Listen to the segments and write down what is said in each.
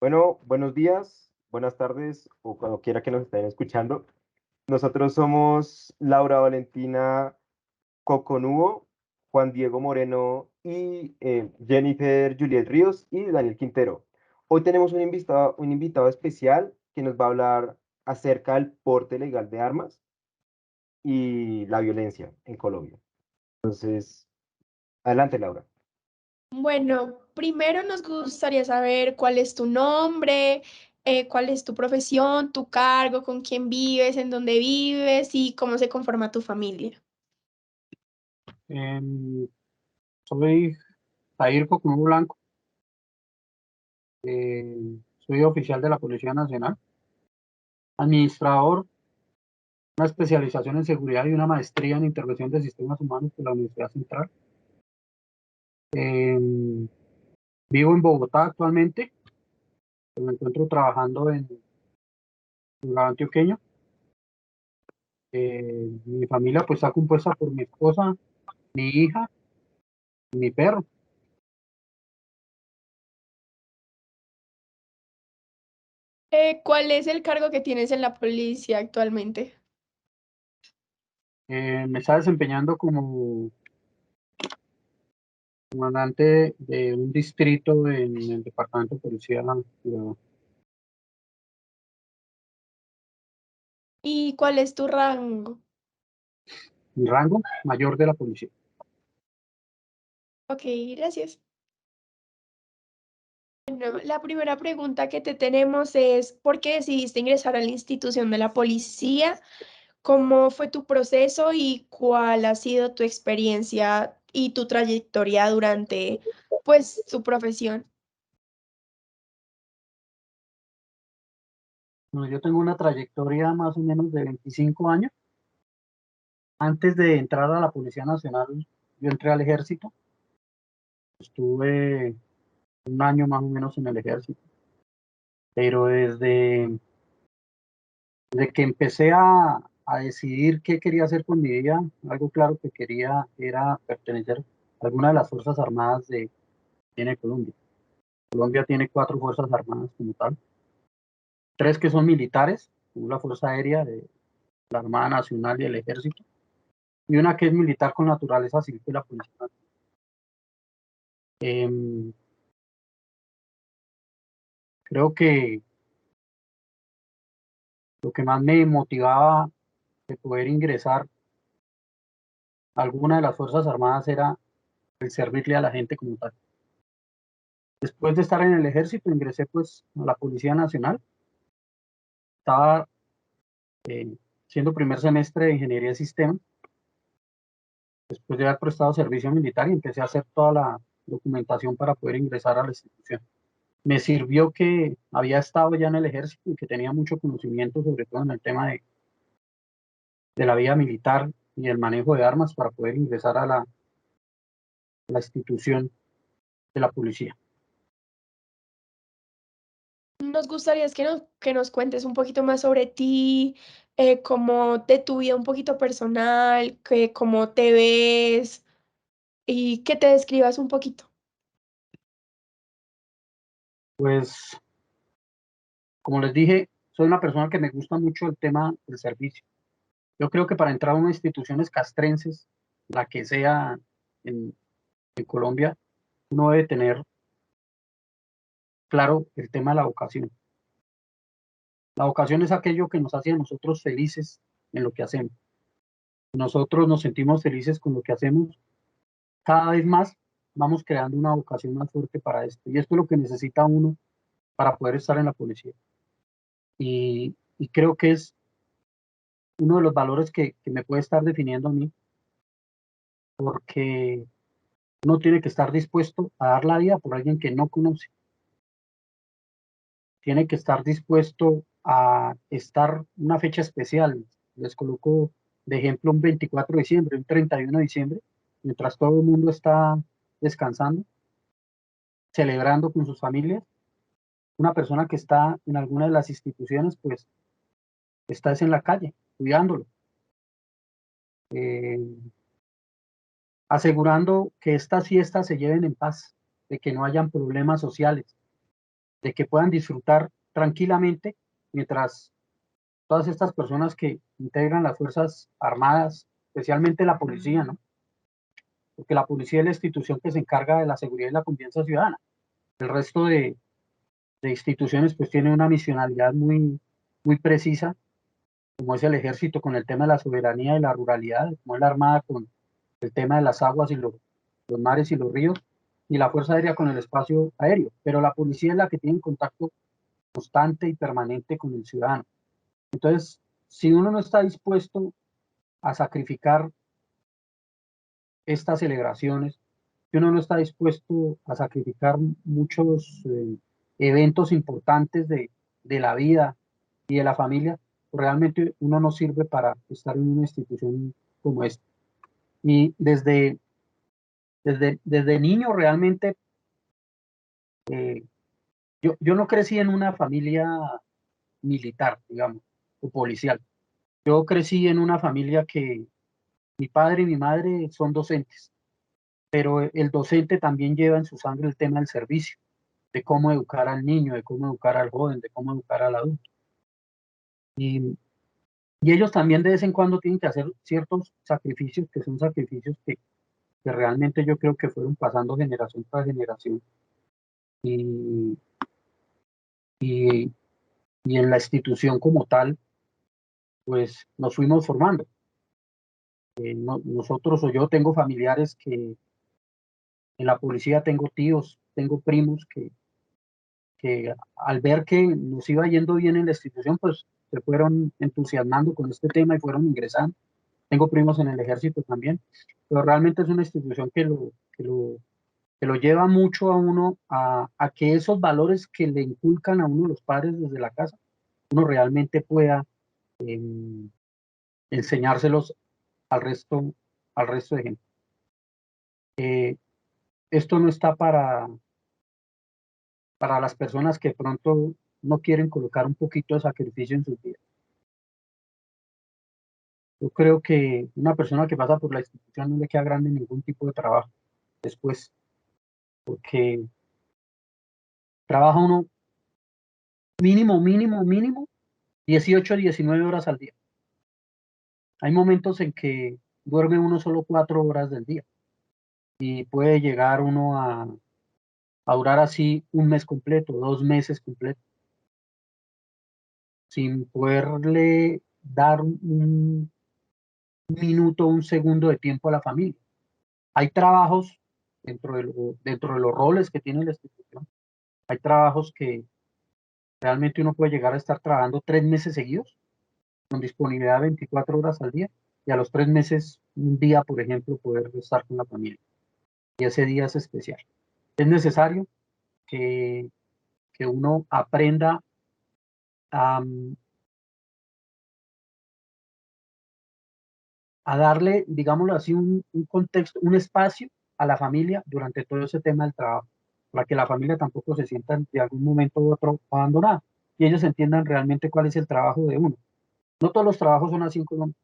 Bueno, buenos días, buenas tardes o cuando quiera que nos estén escuchando. Nosotros somos Laura Valentina Coconubo, Juan Diego Moreno y Jennifer Juliet Ríos y Daniel Quintero. Hoy tenemos un invitado especial que nos va a hablar acerca del porte legal de armas y la violencia en Colombia. Entonces, adelante, Laura. Bueno, primero nos gustaría saber cuál es tu nombre, cuál es tu profesión, tu cargo, con quién vives, en dónde vives y cómo se conforma tu familia. Em, Soy Jair Cocunubo Blanco, soy oficial de la Policía Nacional, administrador, una especialización en seguridad y una maestría en intervención de sistemas humanos por la Universidad Central. Em, Vivo en Bogotá actualmente, me encuentro trabajando en la Antioqueño. Mi familia pues está compuesta por mi esposa, mi hija y mi perro. ¿Cuál es el cargo que tienes en la policía actualmente? Me está desempeñando como comandante de un distrito en el departamento de policía. ¿Y cuál es tu rango? Mi rango mayor de la policía. Ok, gracias. Bueno, la primera pregunta que te tenemos es, ¿por qué decidiste ingresar a la institución de la policía? ¿Cómo fue tu proceso y cuál ha sido tu experiencia y tu trayectoria durante, pues, tu profesión? Bueno, yo tengo una trayectoria más o menos de 25 años. Antes de entrar a la Policía Nacional, yo entré al ejército. Estuve un año más o menos en el ejército. Pero desde que empecé a decidir qué quería hacer con mi vida, algo claro que quería era pertenecer a alguna de las Fuerzas Armadas de tiene Colombia. Colombia tiene 4 Fuerzas Armadas como tal. 3 que son militares, como la Fuerza Aérea de la Armada Nacional y el Ejército, y una que es militar con naturaleza civil, que es la Policía Nacional. Em, Creo que lo que más me motivaba de poder ingresar a alguna de las Fuerzas Armadas era el servirle a la gente como tal. Después de estar en el ejército, ingresé pues a la Policía Nacional. Estaba eh, siendo primer semestre de Ingeniería de Sistemas, después de haber prestado servicio militar y empecé a hacer toda la documentación para poder ingresar a la institución. Me sirvió que había estado ya en el ejército y que tenía mucho conocimiento, sobre todo en el tema de la vida militar y el manejo de armas para poder ingresar a la institución de la policía. Nos gustaría es que nos cuentes un poquito más sobre ti, cómo de tu vida un poquito personal, cómo te ves y que te describas un poquito. Pues, como les dije, soy una persona que me gusta mucho el tema del servicio. Yo creo que para entrar a unas instituciones castrenses, la que sea en, en Colombia, uno debe tener claro el tema de la vocación. La vocación es aquello que nos hace a nosotros felices en lo que hacemos. Nosotros nos sentimos felices con lo que hacemos. Cada vez más vamos creando una vocación más fuerte para esto. Y esto es lo que necesita uno para poder estar en la policía. Y creo que es uno de los valores que me puede estar definiendo a mí, porque uno tiene que estar dispuesto a dar la vida por alguien que no conoce. Tiene que estar dispuesto a estar una fecha especial. Les coloco de ejemplo un 24 de diciembre, un 31 de diciembre, mientras todo el mundo está descansando, celebrando con sus familias. Una persona que está en alguna de las instituciones, pues está en la calle, cuidándolo, eh, asegurando que estas fiestas se lleven en paz, de que no hayan problemas sociales, de que puedan disfrutar tranquilamente mientras todas estas personas que integran las Fuerzas Armadas, especialmente la policía, ¿no? Porque la policía es la institución que se encarga de la seguridad y la confianza ciudadana. El resto de instituciones pues tienen una misionalidad muy precisa, como es el ejército con el tema de la soberanía y la ruralidad, como es la armada con el tema de las aguas y los mares y los ríos, y la fuerza aérea con el espacio aéreo. Pero la policía es la que tiene contacto constante y permanente con el ciudadano. Entonces, si uno no está dispuesto a sacrificar estas celebraciones, si uno no está dispuesto a sacrificar muchos eventos importantes de la vida y de la familia, pues realmente uno no sirve para estar en una institución como esta. Y desde niño realmente eh, yo no crecí en una familia militar, digamos, o policial. Yo crecí en una familia que mi padre y mi madre son docentes, pero el docente también lleva en su sangre el tema del servicio, de cómo educar al niño, de cómo educar al joven, de cómo educar al adulto. Y ellos también de vez en cuando tienen que hacer ciertos sacrificios, que son sacrificios que realmente yo creo que fueron pasando generación tras generación. Y, y, y en la institución como tal, pues nos fuimos formando. Nosotros o yo tengo familiares que en la policía, tengo tíos, tengo primos que al ver que nos iba yendo bien en la institución, pues se fueron entusiasmando con este tema y fueron ingresando. Tengo primos en el ejército también, pero realmente es una institución que lo lleva mucho a uno a que esos valores que le inculcan a uno los padres desde la casa, uno realmente pueda eh, enseñárselos al resto, al resto de gente. Esto no está para las personas que pronto no quieren colocar un poquito de sacrificio en sus vidas. Yo creo que una persona que pasa por la institución no le queda grande ningún tipo de trabajo después, porque trabaja uno mínimo 18, 19 horas al día. Hay momentos en que duerme uno solo 4 horas del día y puede llegar uno a durar así un mes completo, 2 meses completos, sin poderle dar un minuto, un segundo de tiempo a la familia. Hay trabajos dentro de los roles que tiene la institución, hay trabajos que realmente uno puede llegar a estar trabajando 3 meses seguidos, con disponibilidad 24 horas al día, y a los 3 meses, un día, por ejemplo, poder estar con la familia. Y ese día es especial. Es necesario que, que uno aprenda a, a darle, digámoslo así, un contexto, un espacio a la familia durante todo ese tema del trabajo, para que la familia tampoco se sienta de algún momento u otro abandonada y ellos entiendan realmente cuál es el trabajo de uno. No todos los trabajos son así en Colombia.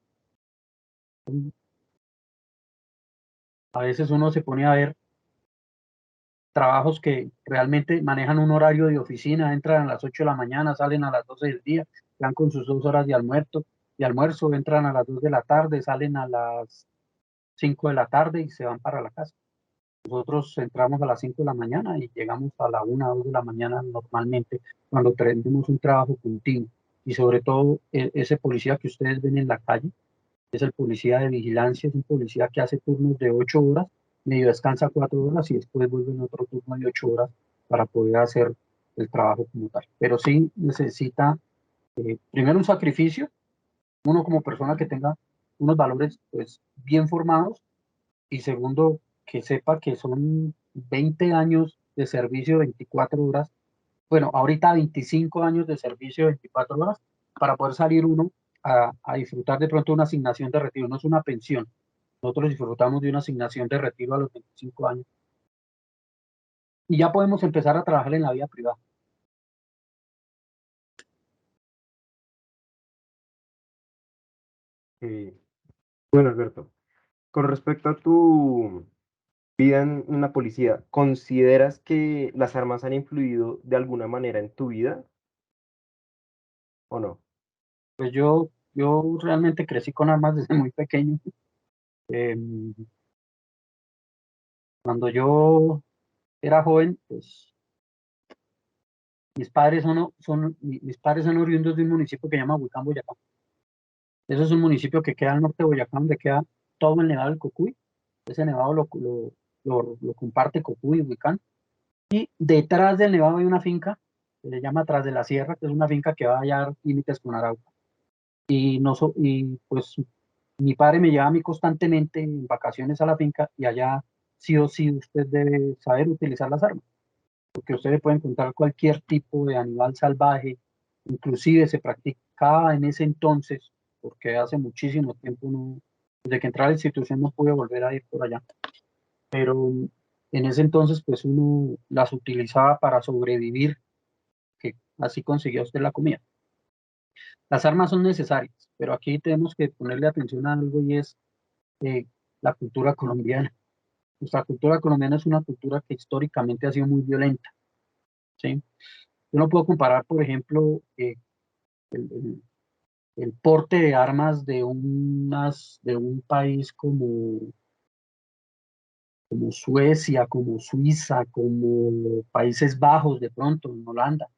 A veces uno se pone a ver trabajos que realmente manejan un horario de oficina, entran a las 8 de la mañana, salen a las 12 del día, van con sus 2 horas de almuerzo, entran a las 2 de la tarde, salen a las 5 de la tarde y se van para la casa. Nosotros entramos a las 5 de la mañana y llegamos a la 1 o 2 de la mañana normalmente cuando tenemos un trabajo continuo. Y sobre todo ese policía que ustedes ven en la calle, es el policía de vigilancia, es un policía que hace turnos de 8 horas, medio descansa 4 horas y después vuelve en otro turno de 8 horas para poder hacer el trabajo como tal. Pero sí necesita primero un sacrificio, uno como persona que tenga unos valores pues bien formados y segundo que sepa que son 20 años de servicio, 24 horas, bueno, ahorita 25 años de servicio, 24 horas, para poder salir uno a disfrutar de pronto una asignación de retiro, no es una pensión. Nosotros disfrutamos de una asignación de retiro a los 25 años y ya podemos empezar a trabajar en la vida privada. Bueno, Alberto, con respecto a vida en la policía, ¿consideras que las armas han influido de alguna manera en tu vida o no? Pues yo realmente crecí con armas desde muy pequeño. Em, Cuando yo era joven, pues mis padres son oriundos de un municipio que se llama Huicán, Boyacá. Eso es un municipio que queda al norte de Boyacá, donde queda todo el Nevado del Cocuy. Ese nevado lo comparte Cocuy y Huicán. Y detrás del nevado hay una finca que se llama Tras de la Sierra, que es una finca que va a hallar límites con Arauca. Y pues mi padre me lleva a mí constantemente en vacaciones a la finca y allá sí o sí usted debe saber utilizar las armas, porque usted le puede encontrar cualquier tipo de animal salvaje, inclusive se practicaba en ese entonces, porque hace muchísimo tiempo no, desde que entré a la institución no pude volver a ir por allá, pero en ese entonces pues uno las utilizaba para sobrevivir, que así conseguía usted la comida. Las armas son necesarias, pero aquí tenemos que ponerle atención a algo y es eh, la cultura colombiana. Nuestra cultura colombiana es una cultura que históricamente ha sido muy violenta, ¿sí? Yo no puedo comparar, por ejemplo, el, el- el porte de armas de un país como Suecia, como Suiza, como Países Bajos, de pronto, en Holanda,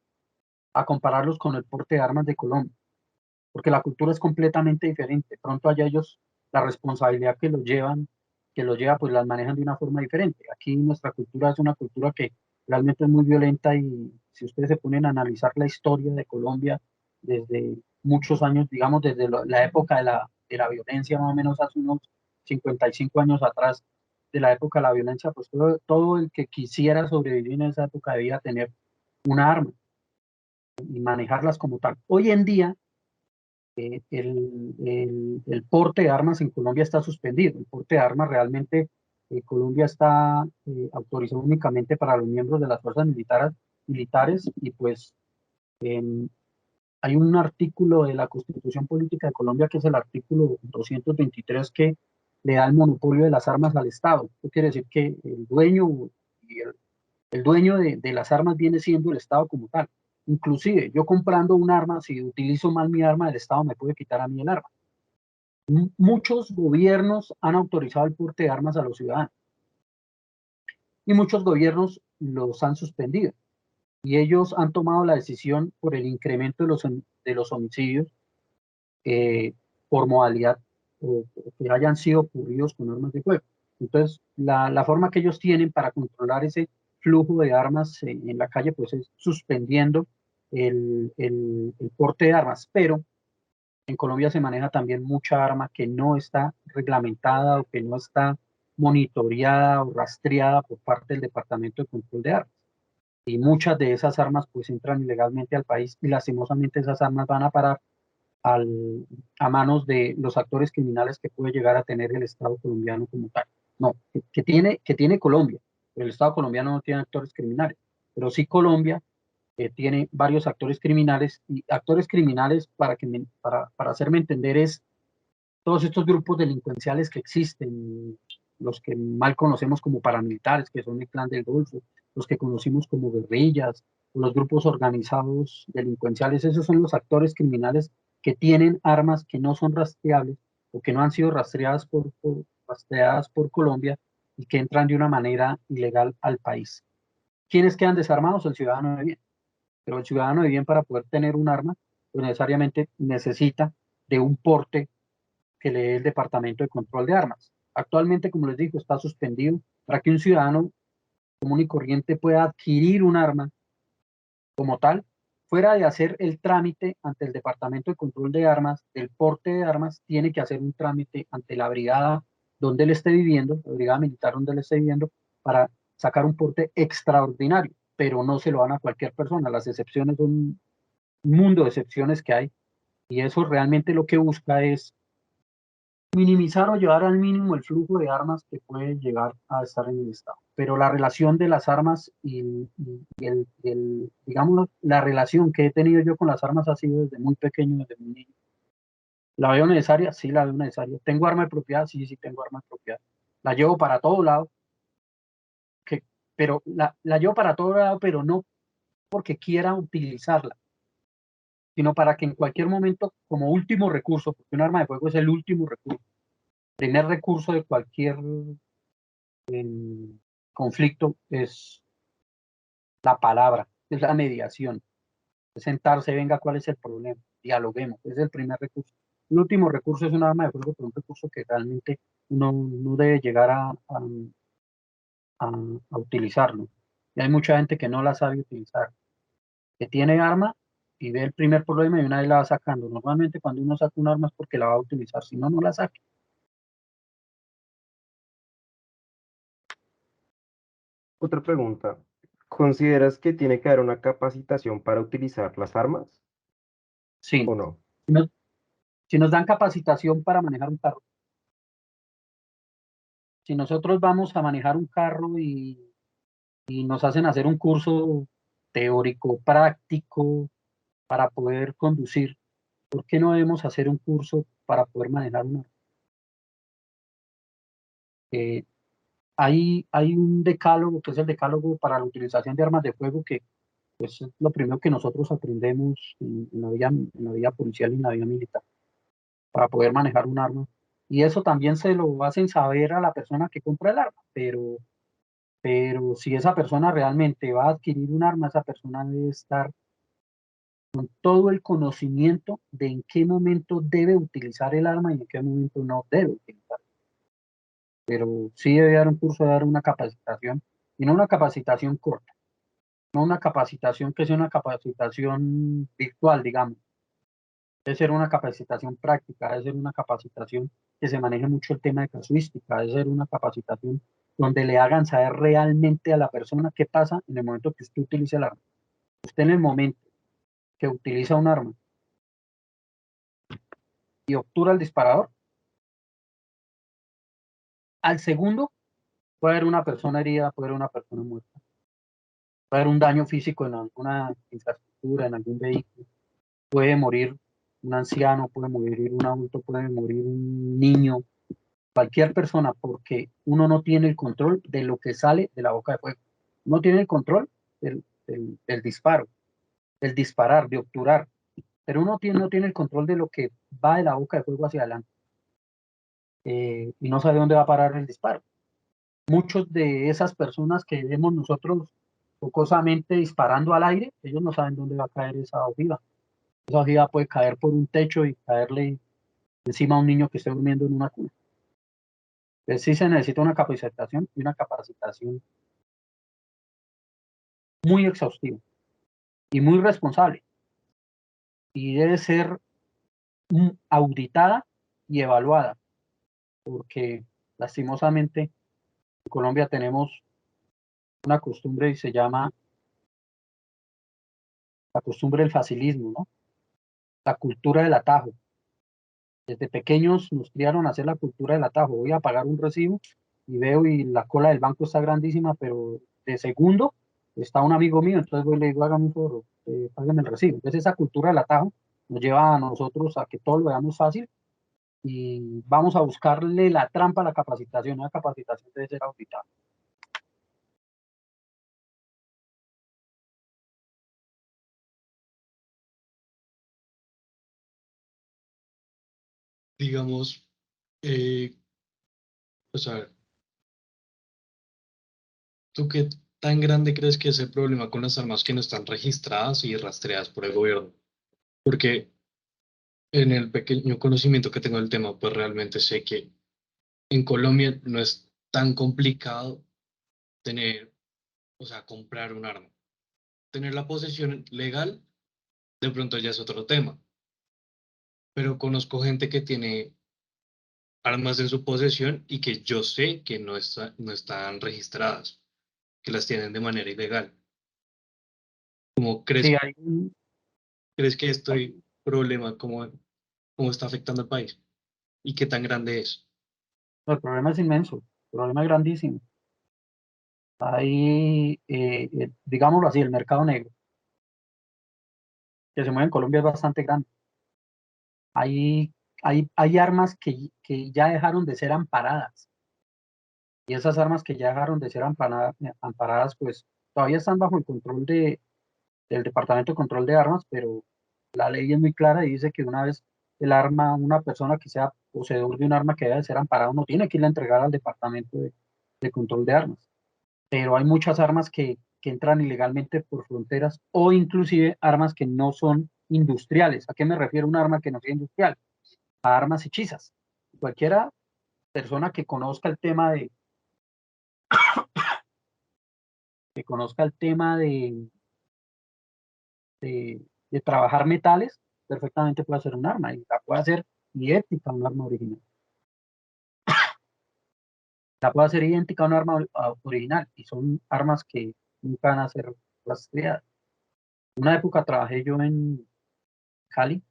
a compararlos con el porte de armas de Colombia, porque la cultura es completamente diferente. De pronto allá ellos, la responsabilidad que lo lleva, pues las manejan de una forma diferente. Aquí nuestra cultura es una cultura que realmente es muy violenta y si ustedes se ponen a analizar la historia de Colombia desde muchos años, digamos desde la época de la violencia, más o menos hace unos 55 años atrás, de la época de la violencia, pues todo el que quisiera sobrevivir en esa época debía tener una arma y manejarlas como tal. Hoy en día, el porte de armas en Colombia está suspendido. El porte de armas realmente, Colombia está autorizado únicamente para los miembros de las fuerzas militares y pues em, hay un artículo de la Constitución Política de Colombia que es el artículo 223 que le da el monopolio de las armas al Estado. Eso quiere decir que y el dueño de las armas viene siendo el Estado como tal. Inclusive, yo comprando un arma, si utilizo mal mi arma, el Estado me puede quitar a mí el arma. Muchos gobiernos han autorizado el porte de armas a los ciudadanos y muchos gobiernos los han suspendido. Y ellos han tomado la decisión por el incremento de los homicidios eh, por modalidad o que hayan sido ocurridos con armas de fuego. Entonces, la forma que ellos tienen para controlar ese flujo de armas en la calle, pues es suspendiendo el porte de armas. Pero en Colombia se maneja también mucha arma que no está reglamentada o que no está monitoreada o rastreada por parte del Departamento de Control de Armas. Y muchas de esas armas pues entran ilegalmente al país y lastimosamente esas armas van a parar a manos de los actores criminales que puede llegar a tener el Estado colombiano como tal. No, que tiene Colombia, pero el Estado colombiano no tiene actores criminales, pero sí Colombia tiene varios actores criminales y actores criminales, para hacerme entender, es todos estos grupos delincuenciales que existen, los que mal conocemos como paramilitares, que son el Clan del Golfo, los que conocimos como guerrillas, los grupos organizados delincuenciales, esos son los actores criminales que tienen armas que no son rastreables o que no han sido rastreadas por Colombia y que entran de una manera ilegal al país. ¿Quiénes quedan desarmados? El ciudadano de bien. Pero el ciudadano de bien para poder tener un arma, pues necesariamente necesita de un porte que le dé el Departamento de Control de Armas. Actualmente, como les digo, está suspendido para que un ciudadano común y corriente pueda adquirir un arma como tal, fuera de hacer el trámite ante el Departamento de Control de Armas, del porte de armas, tiene que hacer un trámite ante la brigada donde él esté viviendo, la brigada militar donde él esté viviendo, para sacar un porte extraordinario, pero no se lo dan a cualquier persona. Las excepciones son un mundo de excepciones que hay y eso realmente lo que busca es minimizar o llevar al mínimo el flujo de armas que puede llegar a estar en el Estado. Pero la relación de las armas digamos, la relación que he tenido yo con las armas ha sido desde muy pequeño, desde muy niño. ¿La veo necesaria? Sí, la veo necesaria. ¿Tengo arma de propiedad? Sí, sí, tengo arma de propiedad. La llevo para todo lado, pero la llevo para todo lado, pero no porque quiera utilizarla, sino para que en cualquier momento, como último recurso, porque un arma de fuego es el último recurso, primer recurso de cualquier conflicto es la palabra, es la mediación, es sentarse, venga, ¿cuál es el problema? Dialoguemos, es el primer recurso. El último recurso es un arma de fuego, pero un recurso que realmente uno no debe llegar a utilizarlo. Y hay mucha gente que no la sabe utilizar, que tiene arma y ve el primer problema y una vez la va sacando. Normalmente cuando uno saca un arma es porque la va a utilizar, si no, no la saque. Otra pregunta. ¿Consideras que tiene que haber una capacitación para utilizar las armas Sí. o no? Si nos dan capacitación para manejar un carro, si nosotros vamos a manejar un carro y nos hacen hacer un curso teórico, práctico, para poder conducir, ¿por qué no debemos hacer un curso para poder manejar un arma? Eh, hay un decálogo, que es el decálogo para la utilización de armas de fuego, que pues, es lo primero que nosotros aprendemos en la vida policial y en la vida militar, para poder manejar un arma. Y eso también se lo hacen saber a la persona que compra el arma, pero si esa persona realmente va a adquirir un arma, esa persona debe estar con todo el conocimiento de en qué momento debe utilizar el arma y en qué momento no debe utilizar. Pero sí debe dar un curso, debe dar una capacitación, y no una capacitación corta, no una capacitación que sea una capacitación virtual, digamos. Debe ser una capacitación práctica, debe ser una capacitación que se maneje mucho el tema de casuística, debe ser una capacitación donde le hagan saber realmente a la persona qué pasa en el momento que usted utiliza el arma. Usted en el momento que utiliza un arma y obtura el disparador, al segundo puede haber una persona herida, puede haber una persona muerta, puede haber un daño físico en alguna infraestructura, en algún vehículo, puede morir un anciano, puede morir un adulto, puede morir un niño, cualquier persona, porque uno no tiene el control de lo que sale de la boca de fuego. No tiene el control del disparo, del disparar, de obturar, pero uno no tiene el control de lo que va de la boca de fuego hacia adelante, y no sabe dónde va a parar el disparo. Muchos de esas personas que vemos nosotros focosamente disparando al aire, ellos no saben dónde va a caer esa ojiva. Esa ojiva puede caer por un techo y caerle encima a un niño que esté durmiendo en una cuna. Entonces sí se necesita una capacitación y una capacitación muy exhaustiva y muy responsable. Y debe ser auditada y evaluada, porque lastimosamente en Colombia tenemos una costumbre y se llama la costumbre del facilismo, ¿no? La cultura del atajo. Desde pequeños nos criaron a hacer la cultura del atajo. Voy a pagar un recibo y veo y la cola del banco está grandísima, pero de segundo está un amigo mío, entonces voy y le digo, hágame un favor, págame el recibo. Entonces esa cultura del atajo nos lleva a nosotros a que todo lo veamos fácil y vamos a buscarle la trampa a la capacitación. La capacitación debe ser auditada. Digamos, pues a ver, ¿tú qué tan grande crees que es el problema con las armas que no están registradas y rastreadas por el gobierno? Porque en el pequeño conocimiento que tengo del tema, pues realmente sé que en Colombia no es tan complicado tener, o sea, comprar un arma. Tener la posesión legal, de pronto ya es otro tema, pero conozco gente que tiene armas en su posesión y que yo sé que no están registradas, que las tienen de manera ilegal. ¿Cómo Sí, crees que este problema, cómo está afectando al país y qué tan grande es? el problema es inmenso, el problema es grandísimo. Hay, digámoslo así, el mercado negro que se mueve en Colombia es bastante grande. Hay armas que ya dejaron de ser amparadas. y esas armas que ya dejaron de ser amparadas, pues todavía están bajo el control del Departamento de Control de Armas, pero la ley es muy clara y dice que una vez una persona que sea poseedor de un arma que debe ser amparado, no tiene que irla a entregar al Departamento de Control de Armas. Pero hay muchas armas que entran ilegalmente por fronteras o inclusive armas que no son industriales. ¿A qué me refiero un arma que no sea industrial? A armas hechizas. Cualquiera persona que conozca el tema de trabajar metales, perfectamente puede hacer un arma y la puede hacer idéntica a un arma original. La puede hacer idéntica a un arma original y son armas que nunca van a ser rastreadas. Una época trabajé yo en Cali,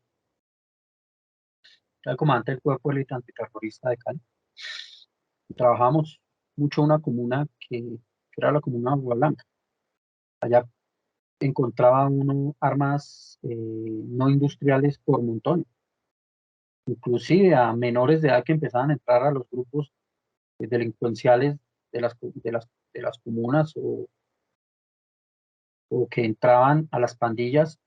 era comandante del cuerpo élite antiterrorista de Cali. Y trabajábamos mucho en una comuna que era la comuna de Agua Blanca. Allá encontraba uno armas no industriales por montones, inclusive a menores de edad que empezaban a entrar a los grupos delincuenciales de las comunas o que entraban a las pandillas.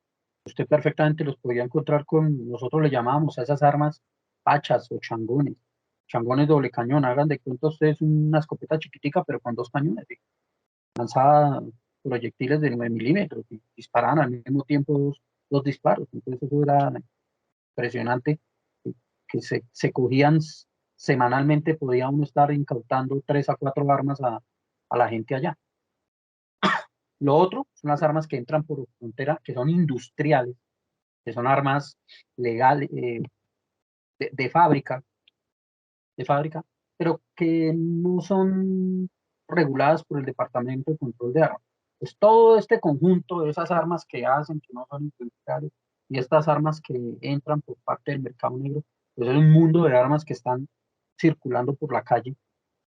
Usted perfectamente los podía encontrar nosotros le llamábamos a esas armas hachas o changones. Changones doble cañón, hagan de cuenta ustedes una escopeta chiquitica, pero con 2 cañones. Lanzaba proyectiles de 9 milímetros y disparaban al mismo tiempo dos disparos. Entonces eso era impresionante, que se cogían semanalmente, podía uno estar incautando 3 a 4 armas a la gente allá. Lo otro son las armas que entran por frontera, que son industriales, que son armas legales, de fábrica, pero que no son reguladas por el Departamento de Control de Armas. Es todo este conjunto de esas armas que hacen, que no son industriales, y estas armas que entran por parte del mercado negro, pues es un mundo de armas que están circulando por la calle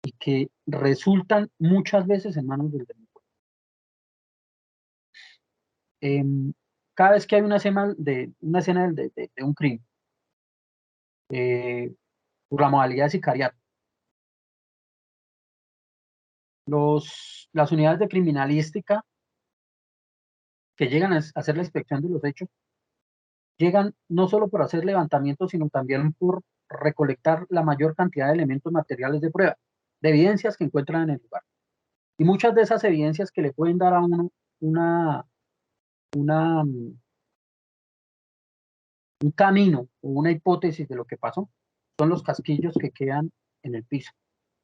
y que resultan muchas veces en manos del delincuente. Cada vez que hay una escena de un crimen, por la modalidad de sicariato, las unidades de criminalística que llegan a hacer la inspección de los hechos, llegan no solo por hacer levantamientos, sino también por recolectar la mayor cantidad de elementos materiales de prueba, de evidencias que encuentran en el lugar. Y muchas de esas evidencias que le pueden dar a uno un camino o una hipótesis de lo que pasó, son los casquillos que quedan en el piso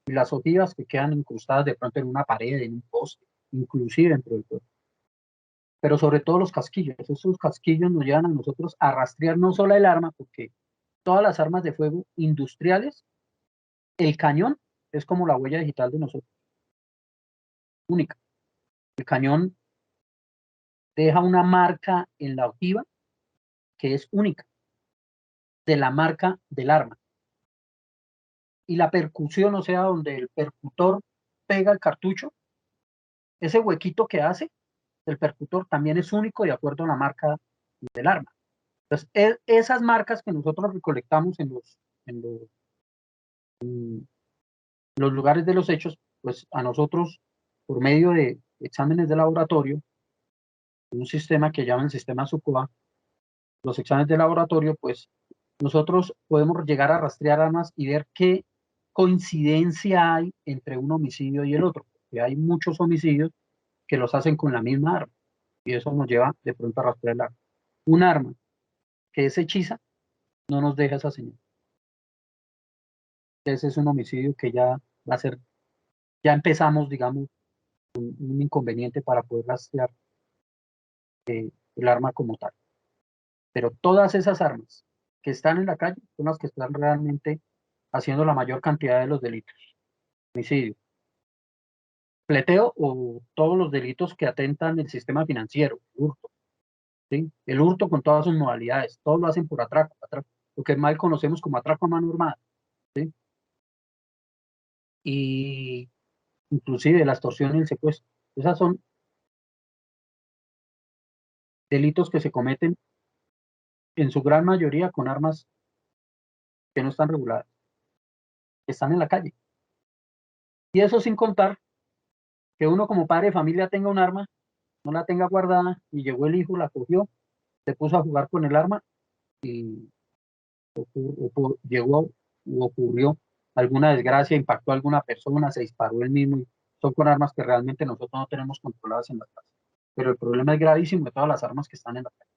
y las ojivas que quedan incrustadas de pronto en una pared, en un poste, inclusive dentro del cuerpo. Pero sobre todo los casquillos. Esos casquillos nos llevan a nosotros a rastrear no solo el arma, porque todas las armas de fuego industriales, el cañón es como la huella digital de nosotros, única. El cañón deja una marca en la ojiva que es única, de la marca del arma. Y la percusión, o sea, donde el percutor pega el cartucho, ese huequito que hace el percutor también es único de acuerdo a la marca del arma. Entonces, esas marcas que nosotros recolectamos en los lugares de los hechos, pues a nosotros, por medio de exámenes de laboratorio, un sistema que llaman el sistema SUCOA, los exámenes de laboratorio, pues nosotros podemos llegar a rastrear armas y ver qué coincidencia hay entre un homicidio y el otro, porque hay muchos homicidios que los hacen con la misma arma, y eso nos lleva de pronto a rastrear el arma. Un arma que es hechiza no nos deja esa señal. Ese es un homicidio que ya va a ser, ya empezamos, digamos, un inconveniente para poder rastrear el arma como tal. Pero todas esas armas que están en la calle son las que están realmente haciendo la mayor cantidad de los delitos. Homicidio, pleteo o todos los delitos que atentan el sistema financiero, hurto, ¿sí? El hurto con todas sus modalidades, todos lo hacen por atraco, lo que mal conocemos como atraco a mano armada, ¿sí? Y inclusive la extorsión y el secuestro. Esas son delitos que se cometen en su gran mayoría con armas que no están reguladas, que están en la calle. Y eso sin contar que uno como padre de familia tenga un arma, no la tenga guardada, y llegó el hijo, la cogió, se puso a jugar con el arma y llegó u ocurrió alguna desgracia, impactó a alguna persona, se disparó él mismo. Y son con armas que realmente nosotros no tenemos controladas en la casa. Pero el problema es gravísimo de todas las armas que están en la calle.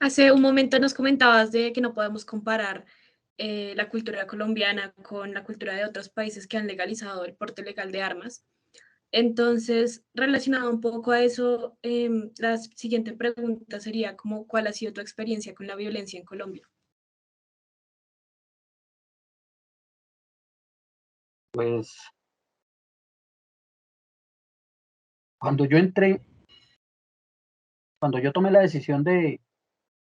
Hace un momento nos comentabas de que no podemos comparar la cultura colombiana con la cultura de otros países que han legalizado el porte legal de armas. Entonces, relacionado un poco a eso, la siguiente pregunta sería como, ¿cuál ha sido tu experiencia con la violencia en Colombia? Pues cuando yo entré, cuando yo tomé la decisión de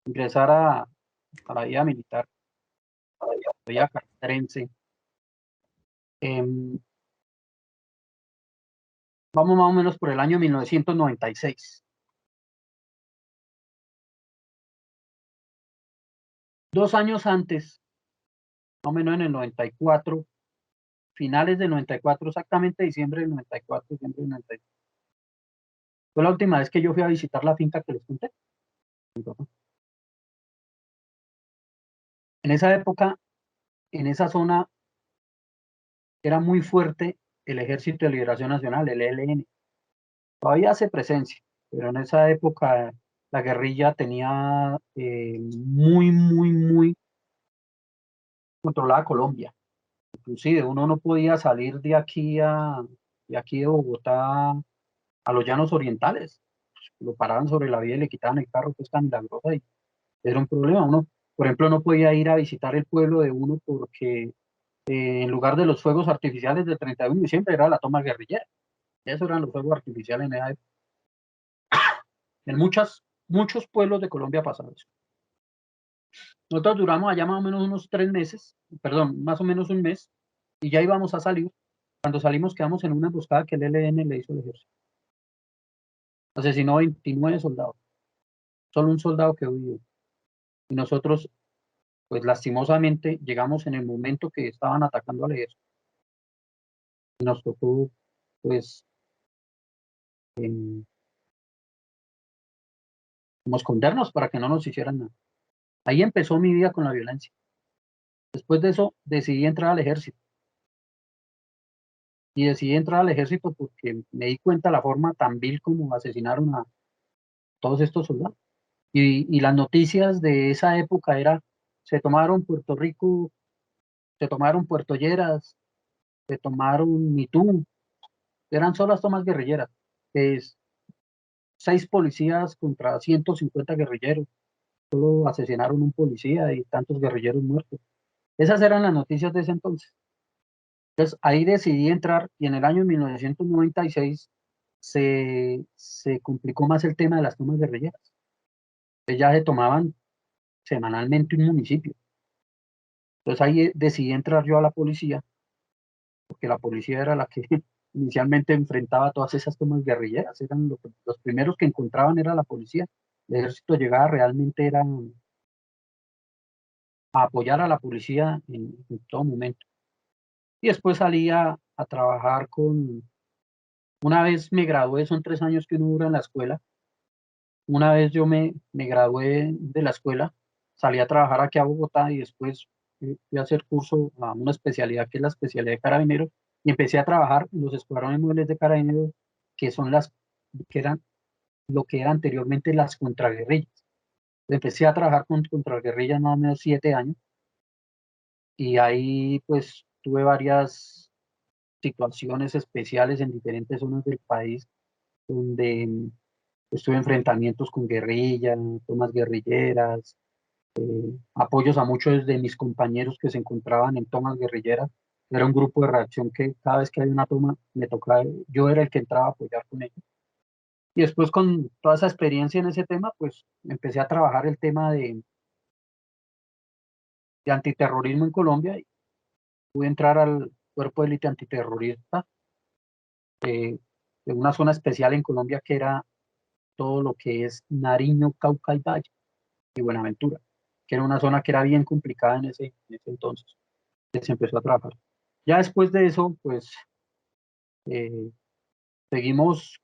ingresar a la vida militar, a la vida castrense, vamos más o menos por el año 1996. 2 años antes, más o menos en el 94, finales del 94, exactamente diciembre del 94, diciembre del 94. Fue la última vez que yo fui a visitar la finca que les conté. En esa época, en esa zona, era muy fuerte el Ejército de Liberación Nacional, el ELN. Todavía hace presencia, pero en esa época la guerrilla tenía muy controlada Colombia. Inclusive uno no podía salir de aquí de Bogotá a los llanos orientales. Lo paraban sobre la vía y le quitaban el carro, que es tan milagrosa, y era un problema. Uno, por ejemplo, no podía ir a visitar el pueblo de uno porque en lugar de los fuegos artificiales del 31 de diciembre era la toma guerrillera. Esos eran los fuegos artificiales en esa época. En muchos pueblos de Colombia pasaba eso. Nosotros duramos allá más o menos unos 3 meses, perdón, más o menos un mes, y ya íbamos a salir. Cuando salimos quedamos en una emboscada que el ELN le hizo al ejército. Asesinó 29 soldados. Solo un soldado quedó vivo. Y nosotros, pues lastimosamente, llegamos en el momento que estaban atacando al ejército. Y nos tocó, pues, como escondernos para que no nos hicieran nada. Ahí empezó mi vida con la violencia. Después de eso, decidí entrar al ejército. Y decidí entrar al ejército porque me di cuenta de la forma tan vil como asesinaron a todos estos soldados. Y las noticias de esa época era, se tomaron Puerto Rico, se tomaron Puerto Lleras, se tomaron Mitú, eran solo las tomas guerrilleras. Es 6 policías contra 150 guerrilleros, solo asesinaron un policía y tantos guerrilleros muertos. Esas eran las noticias de ese entonces. Entonces ahí decidí entrar y en el año 1996 se complicó más el tema de las tomas guerrilleras. Ellas se tomaban semanalmente un municipio. Entonces ahí decidí entrar yo a la policía, porque la policía era la que inicialmente enfrentaba todas esas tomas guerrilleras. Eran los primeros que encontraban era la policía. El ejército llegaba realmente era a apoyar a la policía en todo momento. Y después salía a trabajar una vez me gradué, son 3 años que uno dura en la escuela. Una vez yo me gradué de la escuela, salí a trabajar aquí a Bogotá y después fui a hacer curso a una especialidad que es la especialidad de carabineros y empecé a trabajar en los escuadrones móviles de carabineros, que son que eran lo que eran anteriormente las contraguerrillas. Empecé a trabajar con contraguerrillas más o menos 7 años y ahí pues tuve varias situaciones especiales en diferentes zonas del país donde estuve en enfrentamientos con guerrillas, tomas guerrilleras, apoyos a muchos de mis compañeros que se encontraban en tomas guerrilleras. Era un grupo de reacción que cada vez que había una toma me tocaba, yo era el que entraba a apoyar con ellos. Y después con toda esa experiencia en ese tema, pues empecé a trabajar el tema de antiterrorismo en Colombia y pude entrar al cuerpo de élite antiterrorista de una zona especial en Colombia que era todo lo que es Nariño, Cauca y Valle y Buenaventura. que era una zona que era bien complicada en ese entonces, que se empezó a trabajar. Ya después de eso, pues seguimos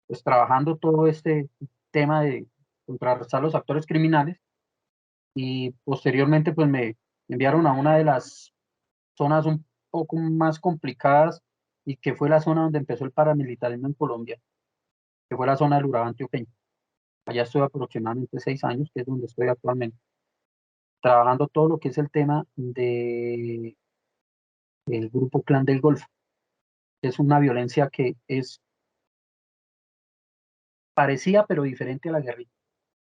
pues, trabajando todo este tema de contrarrestar los actores criminales, y posteriormente pues me enviaron a una de las zonas un poco más complicadas, y que fue la zona donde empezó el paramilitarismo en Colombia, que fue la zona del Urabá antioqueño. Allá estuve aproximadamente 6 años, que es donde estoy actualmente, trabajando todo lo que es el tema de el grupo Clan del Golfo. Es una violencia que es parecida pero diferente a la guerrilla,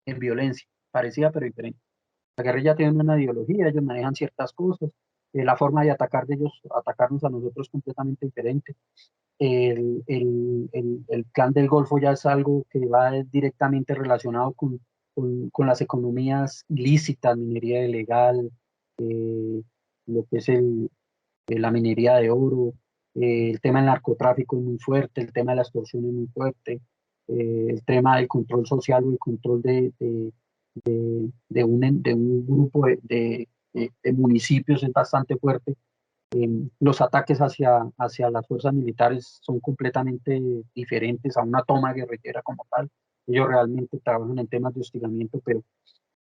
en violencia, parecida pero diferente. La guerrilla tiene una ideología, ellos manejan ciertas cosas, la forma de atacar de ellos, atacarnos a nosotros es completamente diferente. El Clan del Golfo ya es algo que va directamente relacionado con las economías ilícitas, minería ilegal, lo que es la minería de oro, el tema del narcotráfico es muy fuerte, el tema de la extorsión es muy fuerte, el tema del control social o el control de un grupo de municipios es bastante fuerte. Los ataques hacia las fuerzas militares son completamente diferentes a una toma guerrillera como tal. Ellos realmente trabajan en temas de hostigamiento, pero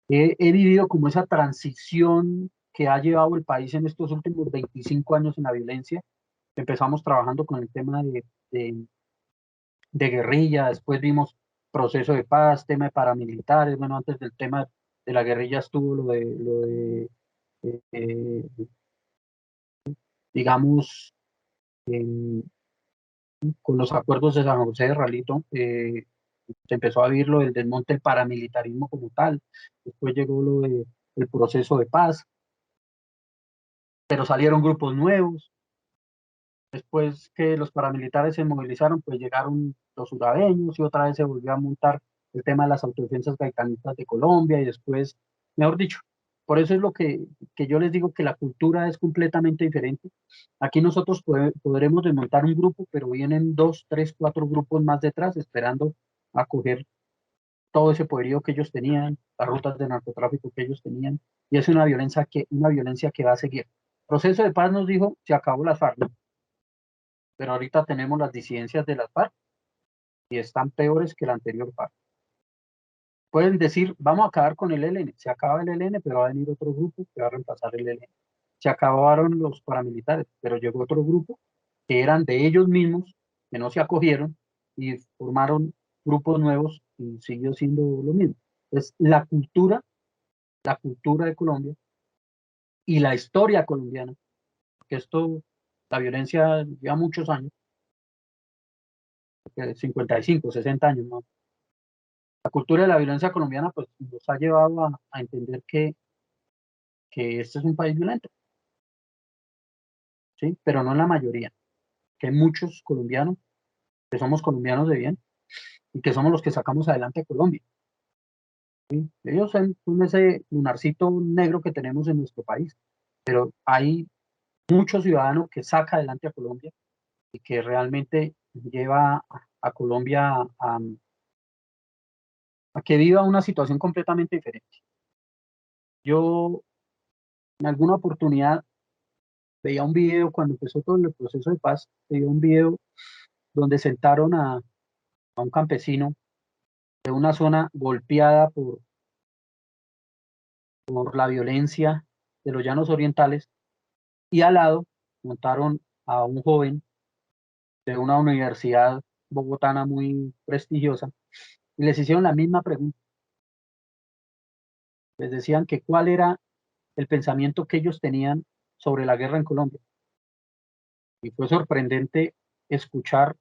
he vivido como esa transición que ha llevado el país en estos últimos 25 años en la violencia. Empezamos trabajando con el tema de guerrilla, después vimos proceso de paz, tema de paramilitares, bueno, antes del tema de la guerrilla estuvo eh, digamos, con los acuerdos de San José de Ralito, se empezó a vivir lo del desmonte del paramilitarismo como tal, después llegó el proceso de paz, pero salieron grupos nuevos. Después que los paramilitares se movilizaron, pues llegaron los urabeños y otra vez se volvió a montar el tema de las autodefensas gaitanistas de Colombia, y después, mejor dicho, por eso es lo que yo les digo, que la cultura es completamente diferente. Aquí nosotros podremos desmontar un grupo, pero vienen 2, 3, 4 grupos más detrás esperando a coger todo ese poderío que ellos tenían, las rutas de narcotráfico que ellos tenían, y es una violencia que va a seguir. Proceso de paz nos dijo, se acabó las FARC, pero ahorita tenemos las disidencias de las FARC y están peores que la anterior FARC. Pueden decir, vamos a acabar con el ELN, se acaba el ELN, pero va a venir otro grupo que va a reemplazar el ELN. Se acabaron los paramilitares, pero llegó otro grupo que eran de ellos mismos, que no se acogieron y formaron grupos nuevos, y siguió siendo lo mismo. Es la cultura de Colombia y la historia colombiana, que esto, la violencia lleva muchos años, 55, 60 años, ¿no? La cultura de la violencia colombiana pues nos ha llevado a entender que este es un país violento, ¿sí? Pero no en la mayoría, que hay muchos colombianos que somos colombianos de bien y que somos los que sacamos adelante a Colombia, ¿sí? Ellos son ese lunarcito negro que tenemos en nuestro país, pero hay muchos ciudadanos que saca adelante a Colombia y que realmente lleva a Colombia a que viva una situación completamente diferente. Yo en alguna oportunidad veía un video cuando empezó todo el proceso de paz, veía un video donde sentaron a un campesino de una zona golpeada por la violencia de los llanos orientales, y al lado montaron a un joven de una universidad bogotana muy prestigiosa y les hicieron la misma pregunta. Les decían que cuál era el pensamiento que ellos tenían sobre la guerra en Colombia. Y fue sorprendente escuchar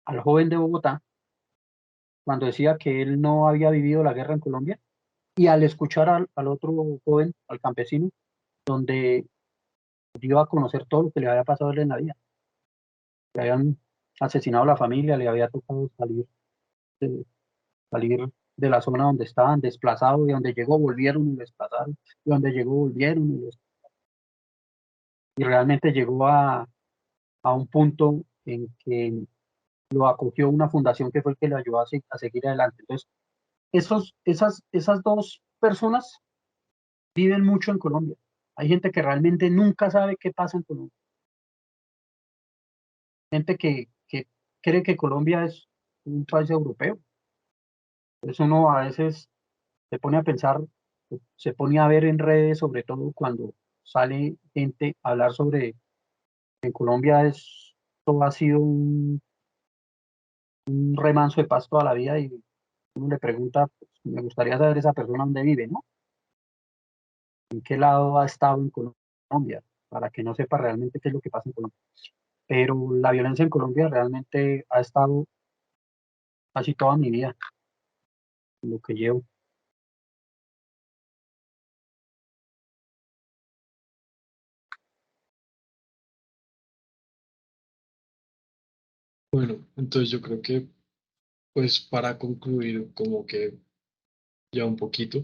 al joven de Bogotá cuando decía que él no había vivido la guerra en Colombia, y al escuchar al otro joven, al campesino, donde dio a conocer todo lo que le había pasado a él en la vida. Le habían asesinado a la familia, le había tocado salir de la zona donde estaban, desplazados, y donde llegó volvieron y desplazaron, y donde llegó volvieron y realmente llegó a un punto en que lo acogió una fundación que fue el que le ayudó a seguir adelante. Entonces, esas dos personas viven mucho en Colombia. Hay gente que realmente nunca sabe qué pasa en Colombia. Gente que cree que Colombia es un país europeo. Eso uno a veces se pone a pensar, se pone a ver en redes, sobre todo cuando sale gente a hablar sobre en Colombia todo ha sido un remanso de paz toda la vida y uno le pregunta, pues, me gustaría saber esa persona dónde vive, ¿no? ¿En qué lado ha estado en Colombia? Para que no sepa realmente qué es lo que pasa en Colombia. Pero la violencia en Colombia realmente ha estado casi toda mi vida, lo que llevo. Bueno, entonces yo creo que, pues para concluir como que ya un poquito,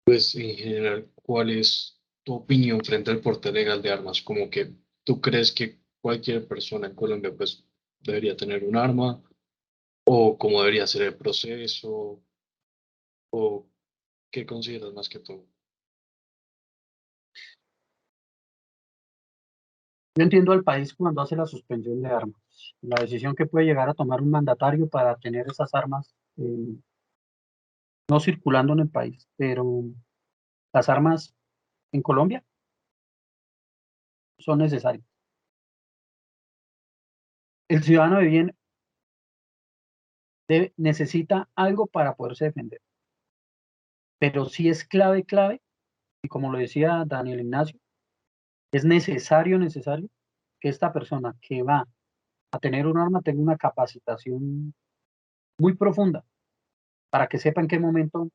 pues en general, ¿cuál es tu opinión frente al porte legal de armas? Como que tú crees que cualquier persona en Colombia pues debería tener un arma o cómo debería ser el proceso o qué consideras más que todo. Yo entiendo al país cuando hace la suspensión de armas, la decisión que puede llegar a tomar un mandatario para tener esas armas no circulando en el país, pero las armas en Colombia son necesarias. El ciudadano de bien necesita algo para poderse defender, pero sí es clave, y como lo decía Daniel Ignacio, es necesario que esta persona que va a tener un arma tenga una capacitación muy profunda para que sepa en qué momento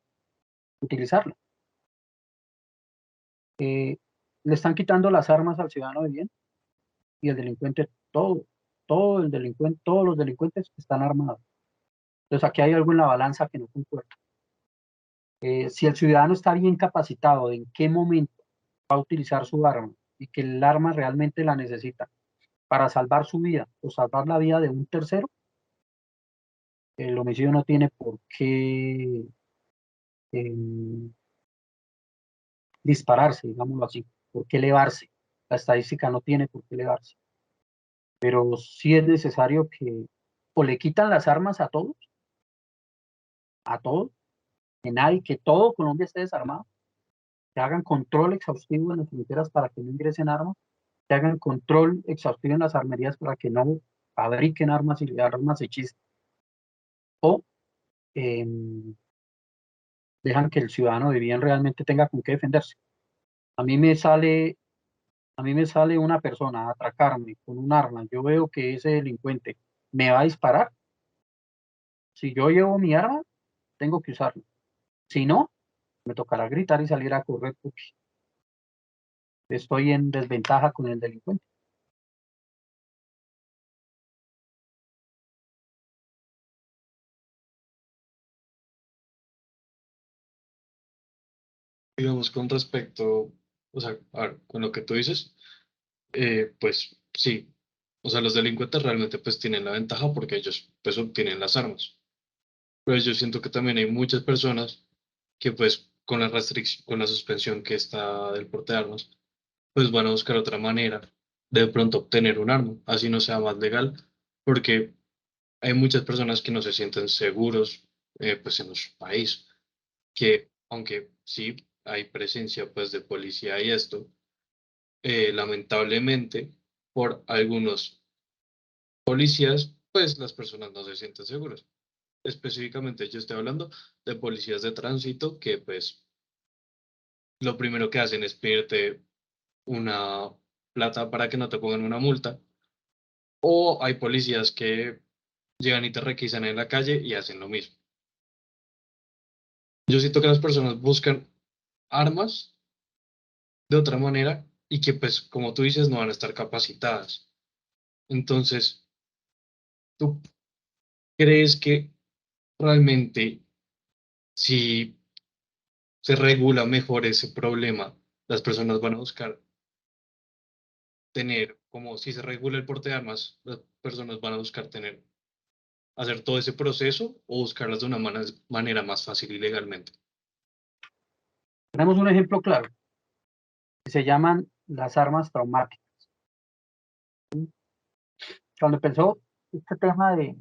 utilizarla. Le están quitando las armas al ciudadano de bien y el delincuente, todo el delincuente, todos los delincuentes están armados. Entonces aquí hay algo en la balanza que no concuerda. Si el ciudadano está bien capacitado de en qué momento va a utilizar su arma y que el arma realmente la necesita para salvar su vida o salvar la vida de un tercero, el homicidio no tiene por qué eh, dispararse, digámoslo así, por qué elevarse. La estadística no tiene por qué elevarse. Pero sí es necesario que o le quitan las armas a todos, que todo Colombia esté desarmado, que hagan control exhaustivo en las fronteras para que no ingresen armas, que hagan control exhaustivo en las armerías para que no fabriquen armas y armas hechizas, o eh, dejan que el ciudadano de bien realmente tenga con qué defenderse. A mí me sale, a mí me sale una persona a atracarme con un arma, yo veo que ese delincuente me va a disparar. Si yo llevo mi arma, tengo que usarla. Si no, me tocará gritar y salir a correr porque estoy en desventaja con el delincuente. Digamos, con respecto, o sea, a ver, con lo que tú dices, pues sí, o sea, los delincuentes realmente pues tienen la ventaja porque ellos pues obtienen las armas. Pero yo siento que también hay muchas personas que pues con la restricción, con la suspensión que está del porte de armas, pues van a buscar otra manera de pronto obtener un arma, así no sea más legal, porque hay muchas personas que no se sienten seguros pues en su país, que aunque sí hay presencia pues de policía y esto, lamentablemente por algunos policías pues las personas no se sienten seguras. Específicamente yo estoy hablando de policías de tránsito que pues lo primero que hacen es pedirte una plata para que no te pongan una multa. O hay policías que llegan y te requisan en la calle y hacen lo mismo. Yo siento que las personas buscan armas de otra manera y que pues como tú dices no van a estar capacitadas. Entonces, ¿tú crees que realmente si se regula mejor ese problema, las personas van a buscar tener, como si se regula el porte de armas, las personas van a buscar tener hacer todo ese proceso o buscarlas de una manera más fácil y legalmente? Tenemos un ejemplo claro, que se llaman las armas traumáticas. Cuando empezó este tema de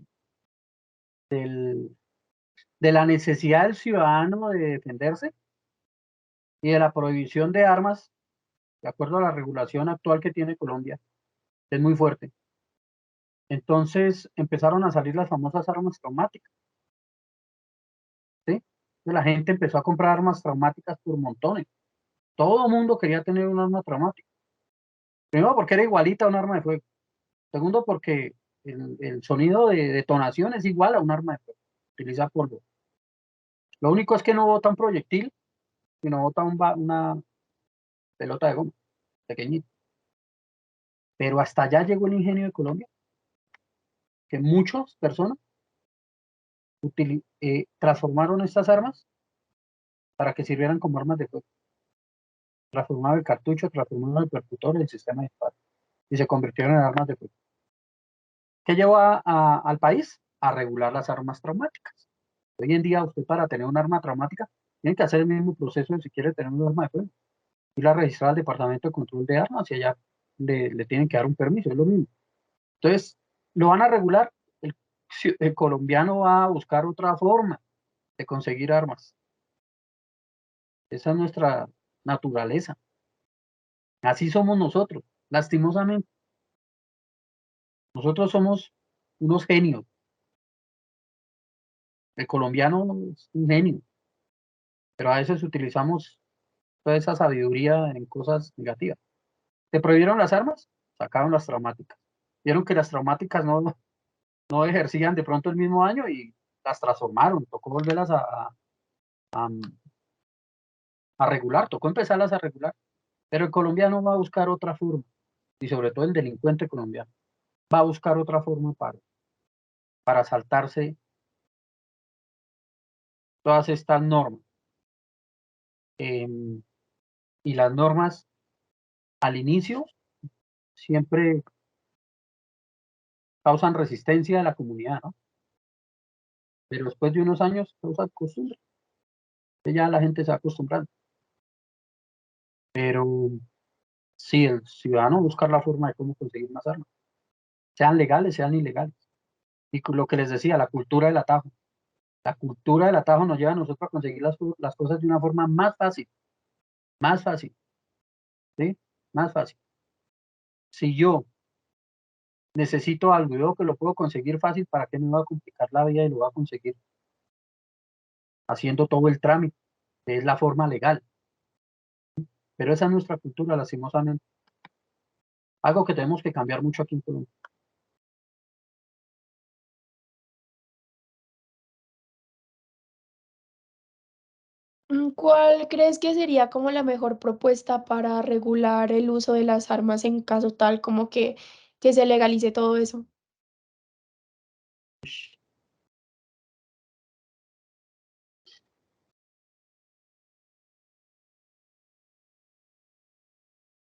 la necesidad del ciudadano de defenderse y de la prohibición de armas, de acuerdo a la regulación actual que tiene Colombia, es muy fuerte. Entonces empezaron a salir las famosas armas traumáticas, ¿sí? La gente empezó a comprar armas traumáticas por montones. Todo el mundo quería tener un arma traumática. Primero porque era igualita a un arma de fuego. Segundo porque el sonido de detonación es igual a un arma de fuego. Utiliza polvo. Lo único es que no bota un proyectil, sino bota una pelota de goma, pequeñita. Pero hasta allá llegó el ingenio de Colombia, que muchas personas transformaron estas armas para que sirvieran como armas de fuego. Transformaron el cartucho, transformaron el percutor, el sistema de disparo, y se convirtieron en armas de fuego. ¿Qué llevó al país? A regular las armas traumáticas. Hoy en día, usted para tener un arma traumática, tiene que hacer el mismo proceso de si quiere tener un arma de fuego. Y la registrar al Departamento de Control de Armas y allá le tienen que dar un permiso, es lo mismo. Entonces, lo van a regular, el colombiano va a buscar otra forma de conseguir armas. Esa es nuestra naturaleza. Así somos nosotros, lastimosamente. Nosotros somos unos genios. El colombiano es un genio, pero a veces utilizamos toda esa sabiduría en cosas negativas. ¿Se prohibieron las armas? Sacaron las traumáticas. Vieron que las traumáticas no ejercían de pronto el mismo año y las transformaron. Tocó volverlas a regular, tocó empezarlas a regular. Pero el colombiano va a buscar otra forma, y sobre todo el delincuente colombiano, va a buscar otra forma para saltarse todas estas normas. Y las normas al inicio siempre causan resistencia a la comunidad, ¿no? Pero después de unos años causan costumbre. Ya la gente se va acostumbrando. Pero sí, el ciudadano buscar la forma de cómo conseguir más armas, sean legales, sean ilegales. Y lo que les decía, la cultura del atajo. La cultura del atajo nos lleva a nosotros a conseguir las cosas de una forma más fácil, ¿sí? Más fácil. Si yo necesito algo y veo que lo puedo conseguir fácil, ¿para qué me va a complicar la vida y lo va a conseguir haciendo todo el trámite? Que es la forma legal. Pero esa es nuestra cultura, lastimosamente. Algo que tenemos que cambiar mucho aquí en Colombia. ¿Cuál crees que sería como la mejor propuesta para regular el uso de las armas en caso tal como que se legalice todo eso?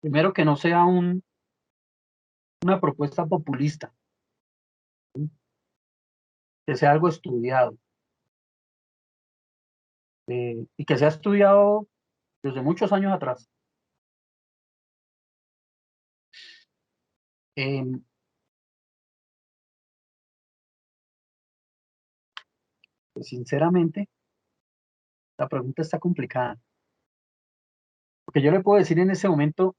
Primero, que no sea una propuesta populista, ¿sí? Que sea algo estudiado, y que sea estudiado desde muchos años atrás. Em, pues, sinceramente, la pregunta está complicada. Porque yo le puedo decir en ese momento,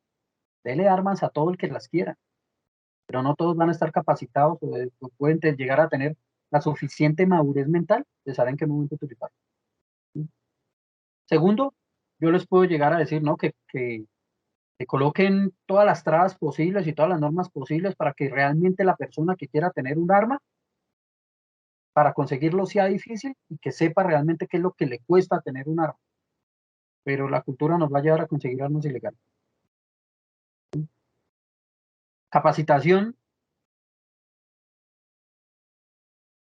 dele armas a todo el que las quiera, pero no todos van a estar capacitados o pueden llegar a tener la suficiente madurez mental de saber en qué momento utilizarlo. ¿Sí? Segundo, yo les puedo llegar a decir, ¿no? Que coloquen todas las trabas posibles y todas las normas posibles para que realmente la persona que quiera tener un arma, para conseguirlo sea difícil y que sepa realmente qué es lo que le cuesta tener un arma. Pero la cultura nos va a llevar a conseguir armas ilegales. Capacitación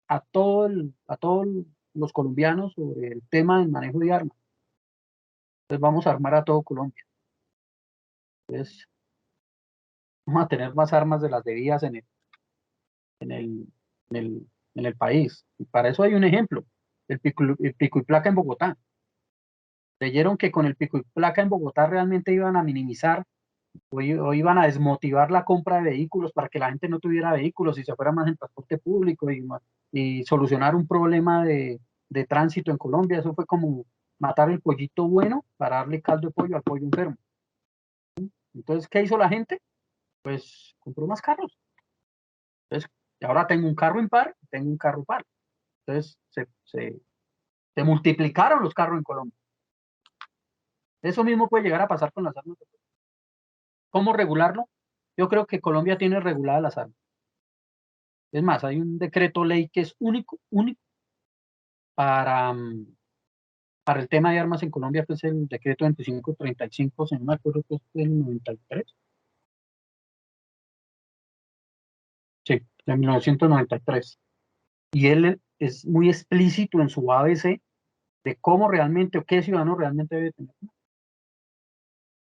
a todos los colombianos sobre el tema del manejo de armas. Entonces vamos a armar a todo Colombia. Entonces vamos a tener más armas de las debidas en el en el país. Y para eso hay un ejemplo, el pico y placa en Bogotá. Creyeron que con el pico y placa en Bogotá realmente iban a minimizar o iban a desmotivar la compra de vehículos para que la gente no tuviera vehículos y se fuera más en transporte público y solucionar un problema de tránsito en Colombia. Eso fue como matar el pollito bueno para darle caldo de pollo al pollo enfermo. Entonces, ¿qué hizo la gente? Pues compró más carros. Entonces, ahora tengo un carro impar, tengo un carro par. Entonces, se multiplicaron los carros en Colombia. Eso mismo puede llegar a pasar con las armas. ¿Cómo regularlo? Yo creo que Colombia tiene reguladas las armas. Es más, hay un decreto ley que es único para, para el tema de armas en Colombia, que es el decreto 2535, si no me acuerdo, que es del 93. Sí, de 1993. Y él es muy explícito en su ABC de cómo realmente o qué ciudadano realmente debe tener.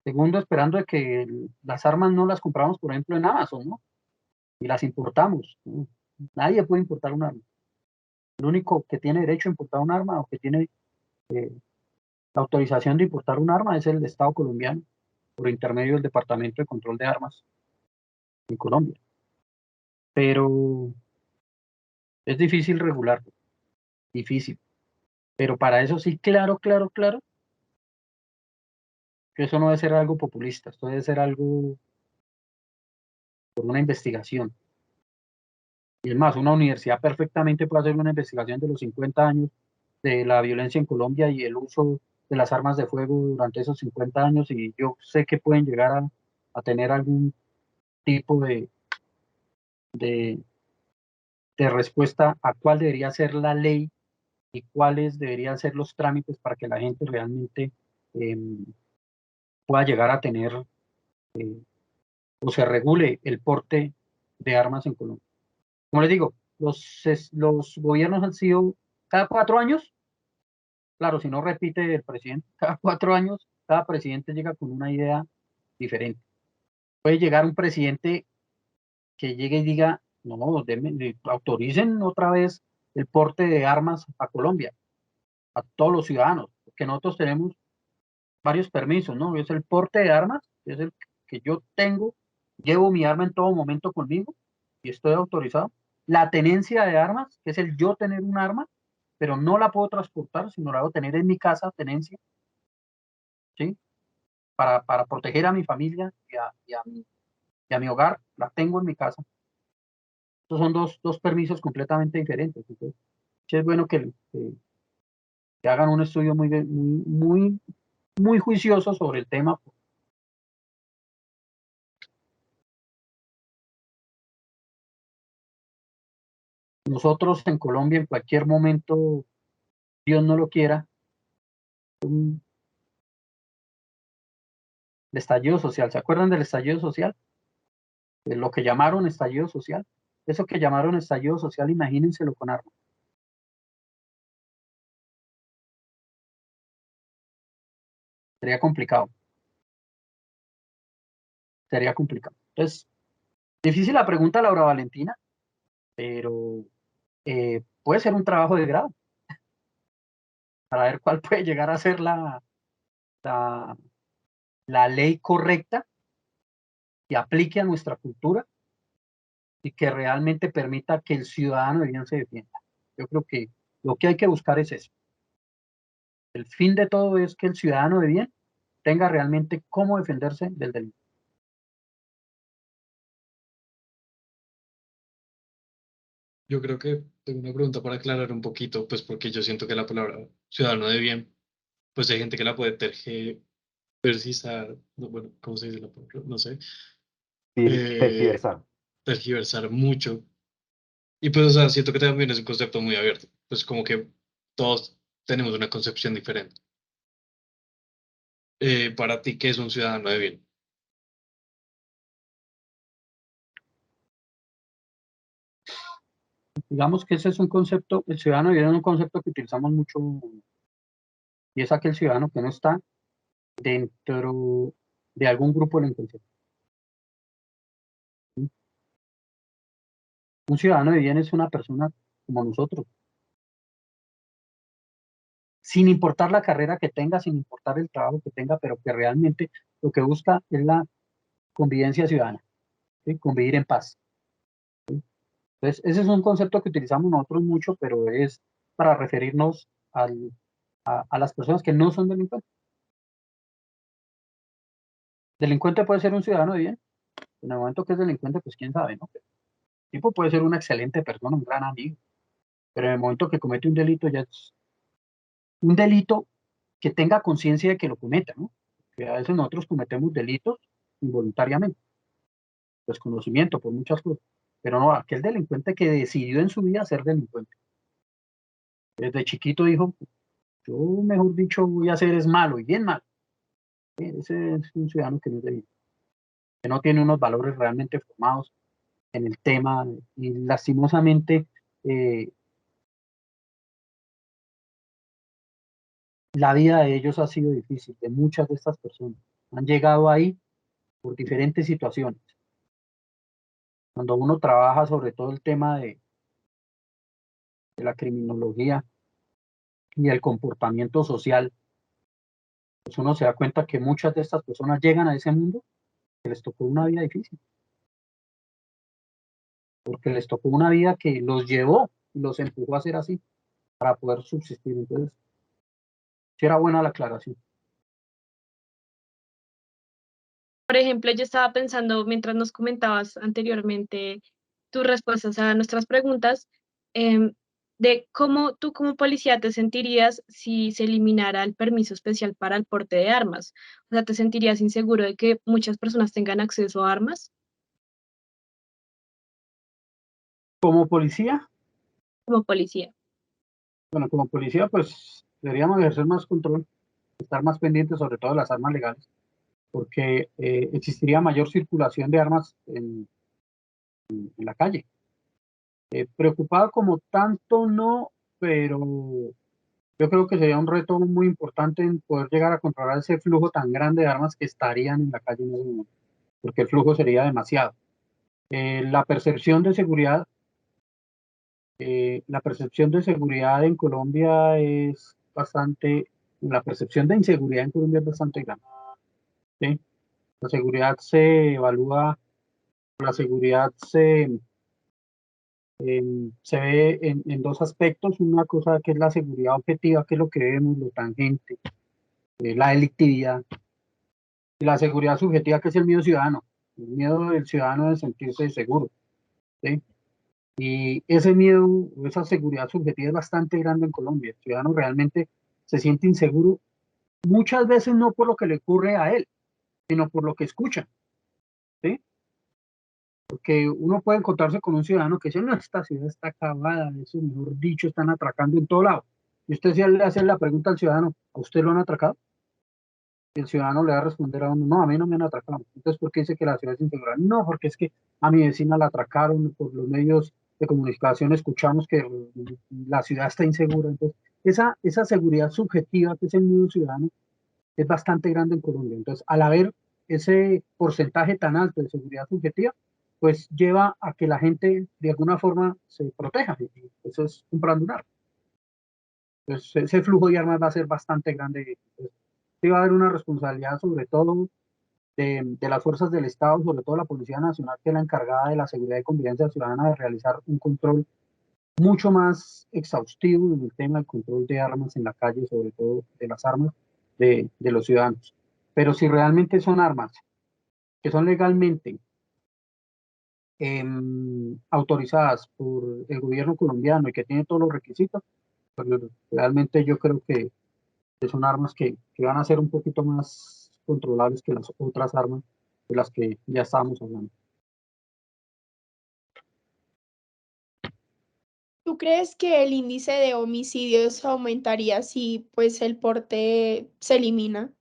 Segundo, esperando de que las armas no las compramos, por ejemplo, en Amazon, ¿no? Y las importamos, ¿no? Nadie puede importar un arma. El único que tiene derecho a importar un arma o que tiene la autorización de importar un arma es el Estado colombiano, por intermedio del Departamento de Control de Armas en Colombia. Pero es difícil regularlo, difícil. Pero para eso sí, claro, que eso no debe ser algo populista, esto debe ser algo por una investigación. Y es más, una universidad perfectamente puede hacer una investigación de los 50 años de la violencia en Colombia y el uso de las armas de fuego durante esos 50 años y yo sé que pueden llegar a tener algún tipo de, de respuesta a cuál debería ser la ley y cuáles deberían ser los trámites para que la gente realmente eh, pueda llegar a tener o se regule el porte de armas en Colombia. Como les digo, los gobiernos han sido cada 4 años. Claro, si no repite el presidente, cada 4 años, cada presidente llega con una idea diferente. Puede llegar un presidente que llegue y diga, no, autoricen otra vez el porte de armas a Colombia, a todos los ciudadanos, porque nosotros tenemos varios permisos, ¿no? Es el porte de armas, es el que yo tengo, llevo mi arma en todo momento conmigo y estoy autorizado. La tenencia de armas, que es el yo tener un arma, pero no la puedo transportar, sino la debo tener en mi casa, tenencia, ¿sí? Para proteger a mi familia y a mi hogar, la tengo en mi casa. Estos son dos permisos completamente diferentes. Entonces, sí es bueno que hagan un estudio muy juicioso sobre el tema. Nosotros en Colombia, en cualquier momento, Dios no lo quiera, el estallido social. ¿Se acuerdan del estallido social? De lo que llamaron estallido social. Eso que llamaron estallido social, imagínenselo con armas. Sería complicado. Sería complicado. Entonces, difícil la pregunta, Laura Valentina, pero puede ser un trabajo de grado para ver cuál puede llegar a ser la, la ley correcta que aplique a nuestra cultura y que realmente permita que el ciudadano de bien se defienda. Yo creo que lo que hay que buscar es eso. El fin de todo es que el ciudadano de bien tenga realmente cómo defenderse del delito. Yo creo que tengo una pregunta para aclarar un poquito, pues porque yo siento que la palabra ciudadano de bien, pues hay gente que la puede tergiversar, no, bueno, ¿cómo se dice la palabra? No sé, eh, Tergiversar. tergiversar mucho. Y pues, o sea, siento que también es un concepto muy abierto, pues como que todos tenemos una concepción diferente. Para ti, ¿qué es un ciudadano de bien? Digamos que ese es un concepto, el ciudadano de bien es un concepto que utilizamos mucho y es aquel ciudadano que no está dentro de algún grupo delincuencial. Un ciudadano de bien es una persona como nosotros. Sin importar la carrera que tenga, sin importar el trabajo que tenga, pero que realmente lo que busca es la convivencia ciudadana, ¿sí? Convivir en paz. ¿Sí? Entonces, ese es un concepto que utilizamos nosotros mucho, pero es para referirnos a las personas que no son delincuentes. Delincuente puede ser un ciudadano de bien. En el momento que es delincuente, pues quién sabe, ¿no? El tipo puede ser una excelente persona, un gran amigo, pero en el momento que comete un delito ya es un delito que tenga conciencia de que lo cometa, ¿no? Que a veces nosotros cometemos delitos involuntariamente, desconocimiento por muchas cosas, pero no, aquel delincuente que decidió en su vida ser delincuente. Desde chiquito dijo, yo mejor dicho voy a hacer es malo y bien malo. Ese es un ciudadano que no es delito, que no tiene unos valores realmente formados en el tema y lastimosamente la vida de ellos ha sido difícil, de muchas de estas personas. Han llegado ahí por diferentes situaciones. Cuando uno trabaja sobre todo el tema de la criminología y el comportamiento social, pues uno se da cuenta que muchas de estas personas llegan a ese mundo que les tocó una vida difícil, porque les tocó una vida que los llevó y los empujó a ser así para poder subsistir. Entonces, sí era buena la aclaración. Por ejemplo, yo estaba pensando mientras nos comentabas anteriormente tus respuestas a nuestras preguntas, de cómo tú como policía te sentirías si se eliminara el permiso especial para el porte de armas. O sea, ¿te sentirías inseguro de que muchas personas tengan acceso a armas Como policía, como policía? bueno, como policía, pues deberíamos ejercer más control, estar más pendientes sobre todo de las armas legales, porque existiría mayor circulación de armas en la calle. Preocupado como tanto no, pero yo creo que sería un reto muy importante en poder llegar a controlar ese flujo tan grande de armas que estarían en la calle en ese momento, porque el flujo sería demasiado. La percepción de seguridad, la percepción de seguridad en Colombia es bastante, la percepción de inseguridad en Colombia es bastante grande. ¿Sí? La seguridad se evalúa, la seguridad se ve en dos aspectos, una cosa que es la seguridad objetiva, que es lo que vemos, lo tangente, la delictividad, y la seguridad subjetiva, que es el miedo ciudadano, el miedo del ciudadano de sentirse seguro, ¿sí? Y ese miedo, o esa seguridad subjetiva es bastante grande en Colombia. El ciudadano realmente se siente inseguro, muchas veces no por lo que le ocurre a él, sino por lo que escucha, ¿sí? Porque uno puede encontrarse con un ciudadano que dice, no, esta ciudad está acabada, eso mejor dicho, están atracando en todo lado. Y usted si le hace la pregunta al ciudadano, ¿a usted lo han atracado? Y el ciudadano le va a responder a uno, no, a mí no me han atracado. Entonces, ¿por qué dice que la ciudad es insegura? No, porque es que a mi vecina la atracaron, por los medios de comunicación escuchamos que la ciudad está insegura. Entonces, esa seguridad subjetiva que es el mismo ciudadano es bastante grande en Colombia. Entonces, al haber ese porcentaje tan alto de seguridad subjetiva, pues lleva a que la gente de alguna forma se proteja. Y eso es comprando un arma. Entonces, ese flujo de armas va a ser bastante grande. Entonces, sí va a haber una responsabilidad sobre todo de las fuerzas del Estado, sobre todo la Policía Nacional, que es la encargada de la seguridad y convivencia ciudadana, de realizar un control mucho más exhaustivo en el tema del control de armas en la calle, sobre todo de las armas de los ciudadanos. Pero si realmente son armas que son legalmente autorizadas por el gobierno colombiano y que tienen todos los requisitos, pues realmente yo creo que son armas que van a ser un poquito más controlables que las otras armas de las que ya estábamos hablando. ¿Tú crees que el índice de homicidios aumentaría si pues el porte se elimina?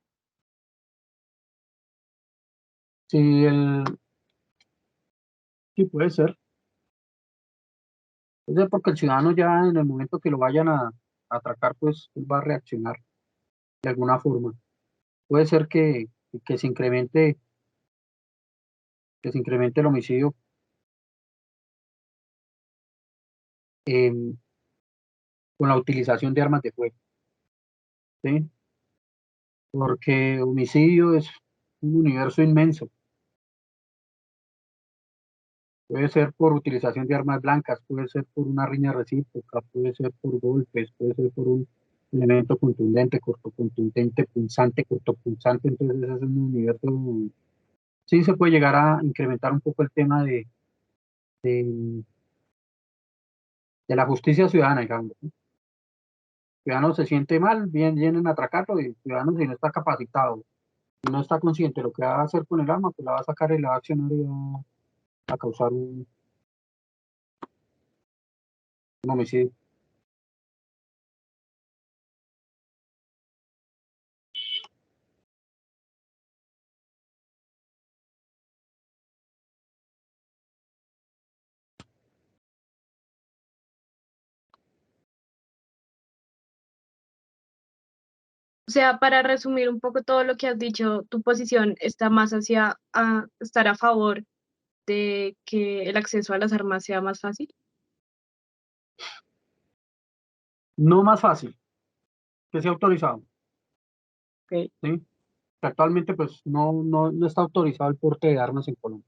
Sí, sí puede ser. Puede ser porque el ciudadano ya en el momento que lo vayan a atracar, pues él va a reaccionar de alguna forma. Puede ser que se incremente el homicidio con la utilización de armas de fuego, ¿sí? Porque homicidio es un universo inmenso. Puede ser por utilización de armas blancas, puede ser por una riña recíproca, puede ser por golpes, puede ser por un elemento contundente, cortocontundente, punzante, cortopunzante. Entonces ese es un universo. Sí se puede llegar a incrementar un poco el tema de la justicia ciudadana, digamos, ¿no? El ciudadano se siente mal, vienen a atracarlo, y el ciudadano, si no está capacitado, si no está consciente de lo que va a hacer con el arma, pues la va a sacar y la va a accionar y va a causar un homicidio. O sea, para resumir un poco todo lo que has dicho, tu posición está más hacia estar a favor de que el acceso a las armas sea más fácil. No más fácil, que sea autorizado, Ok. ¿sí? Actualmente, pues, no está autorizado el porte de armas en Colombia.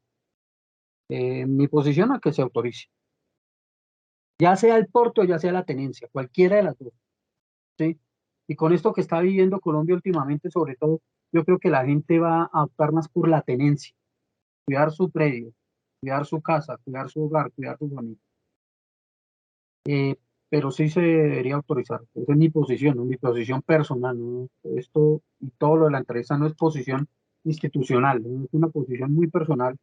Mi posición es que se autorice, ya sea el porte o ya sea la tenencia, cualquiera de las dos, ¿sí? Y con esto que está viviendo Colombia últimamente, sobre todo, yo creo que la gente va a optar más por la tenencia, cuidar su predio, cuidar su casa, cuidar su hogar, cuidar su familia. Pero sí se debería autorizar. Esa es mi posición, ¿no? Mi posición personal, ¿no? Esto y todo lo de la entrevista no es posición institucional, ¿no? Es una posición muy personal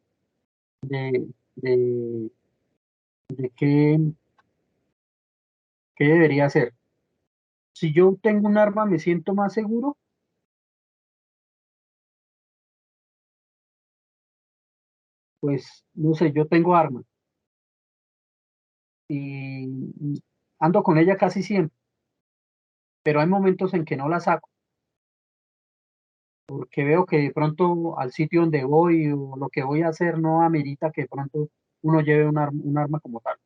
de, de, de qué debería hacer. Si yo tengo un arma, me siento más seguro. Pues, no sé, yo tengo arma y ando con ella casi siempre, pero hay momentos en que no la saco, porque veo que de pronto al sitio donde voy o lo que voy a hacer no amerita que de pronto uno lleve un arma como tal.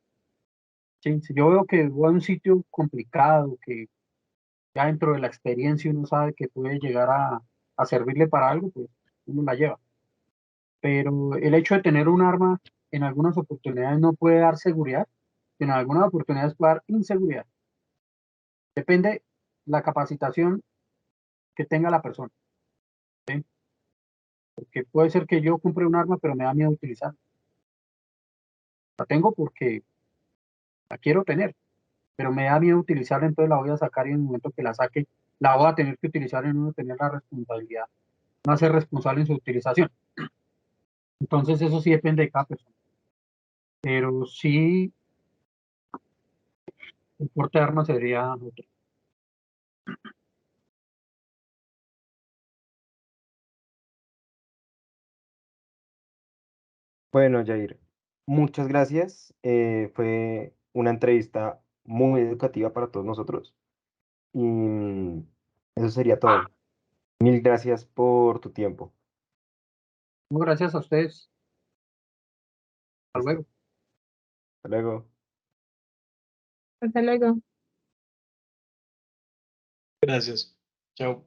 Sí, si yo veo que voy a un sitio complicado, que ya dentro de la experiencia uno sabe que puede llegar a servirle para algo, pues uno la lleva. Pero el hecho de tener un arma en algunas oportunidades no puede dar seguridad, en algunas oportunidades puede dar inseguridad. Depende la capacitación que tenga la persona, ¿sí? Porque puede ser que yo compre un arma, pero me da miedo utilizarla. La tengo porque la quiero tener, pero me da miedo utilizarla, entonces la voy a sacar y en el momento que la saque, la voy a tener que utilizar y no voy a tener la responsabilidad, no a ser responsable en su utilización. Entonces eso sí depende de cada persona. Pero sí, el porte de armas sería otro. Bueno, Jair, muchas gracias. Fue una entrevista muy educativa para todos nosotros. Y eso sería todo. Mil gracias por tu tiempo. No, gracias a ustedes. Hasta Listo. luego. Hasta luego. Hasta luego. Gracias. Chao.